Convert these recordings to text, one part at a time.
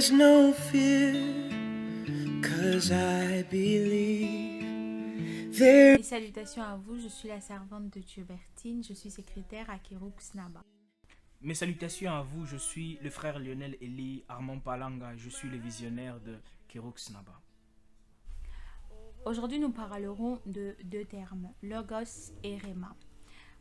There's no fear, 'cause I believe there. Et salutations à vous, je suis la servante de Dieu Bertine, je suis secrétaire à Keroux Naba. Mes salutations à vous, je suis le frère Lionel Eli Armand Palanga, je suis le visionnaire de Keroux Naba. Aujourd'hui, nous parlerons de deux termes, Logos et Rhéma.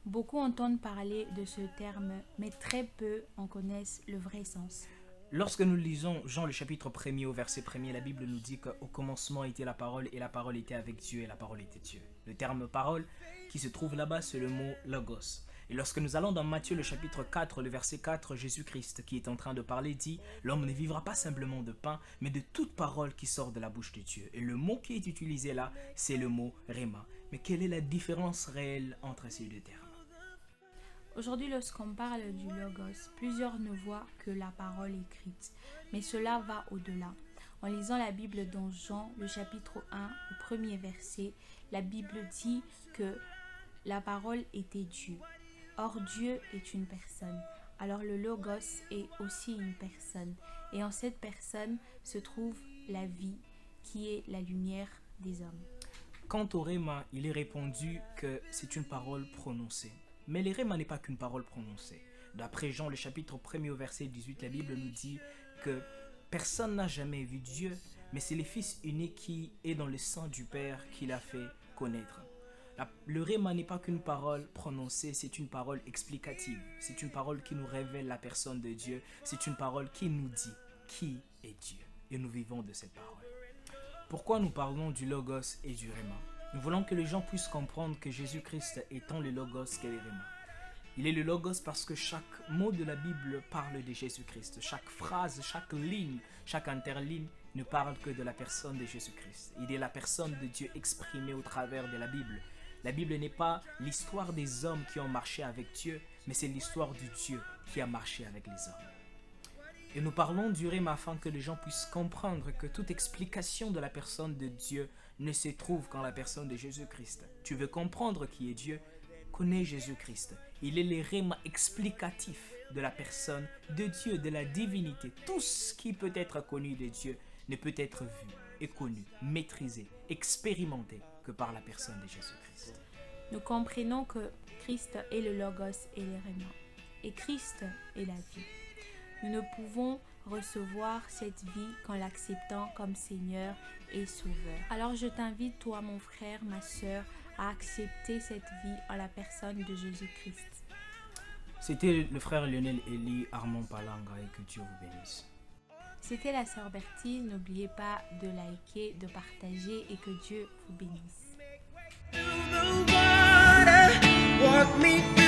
Beaucoup entendent parler de ce terme, mais très peu en connaissent le vrai sens. Lorsque nous lisons Jean le chapitre 1er au verset 1er, la Bible nous dit qu'au commencement était la parole et la parole était avec Dieu et la parole était Dieu. Le terme parole qui se trouve là-bas, c'est le mot Logos. Et lorsque nous allons dans Matthieu le chapitre 4, le verset 4, Jésus-Christ qui est en train de parler dit « L'homme ne vivra pas simplement de pain, mais de toute parole qui sort de la bouche de Dieu. » Et le mot qui est utilisé là, c'est le mot Rhéma. Mais quelle est la différence réelle entre ces deux termes? Aujourd'hui, lorsqu'on parle du Logos, plusieurs ne voient que la parole écrite, mais cela va au-delà. En lisant la Bible dans Jean, le chapitre 1, au premier verset, la Bible dit que la parole était Dieu. Or, Dieu est une personne. Alors le Logos est aussi une personne. Et en cette personne se trouve la vie, qui est la lumière des hommes. Quant au Rhéma, il est répondu que c'est une parole prononcée. Mais le Rhéma n'est pas qu'une parole prononcée. D'après Jean, le chapitre 1er au verset 18, la Bible nous dit que personne n'a jamais vu Dieu, mais c'est le Fils unique qui est dans le sang du Père qui l'a fait connaître. Le Rhéma n'est pas qu'une parole prononcée, c'est une parole explicative. C'est une parole qui nous révèle la personne de Dieu. C'est une parole qui nous dit qui est Dieu. Et nous vivons de cette parole. Pourquoi nous parlons du Logos et du Rhéma? Nous voulons que les gens puissent comprendre que Jésus-Christ étant le Logos qu'est le Rhéma. Il est le Logos parce que chaque mot de la Bible parle de Jésus-Christ. Chaque phrase, chaque ligne, chaque interligne ne parle que de la personne de Jésus-Christ. Il est la personne de Dieu exprimée au travers de la Bible. La Bible n'est pas l'histoire des hommes qui ont marché avec Dieu, mais c'est l'histoire du Dieu qui a marché avec les hommes. Et nous parlons du Rhéma afin que les gens puissent comprendre que toute explication de la personne de Dieu ne se trouve qu'en la personne de Jésus-Christ. Tu veux comprendre qui est Dieu? Connais Jésus-Christ. Il est le Rhéma explicatif de la personne de Dieu, de la divinité. Tout ce qui peut être connu de Dieu ne peut être vu et connu, maîtrisé, expérimenté que par la personne de Jésus-Christ. Nous comprenons que Christ est le Logos et le Rhéma. Et Christ est la vie. Nous ne pouvons recevoir cette vie qu'en l'acceptant comme Seigneur et Sauveur. Alors je t'invite, toi mon frère, ma sœur, à accepter cette vie en la personne de Jésus-Christ. C'était le frère Lionel Eli Armand Palanga et que Dieu vous bénisse. C'était la sœur Bertine, n'oubliez pas de liker, de partager et que Dieu vous bénisse. Walk me through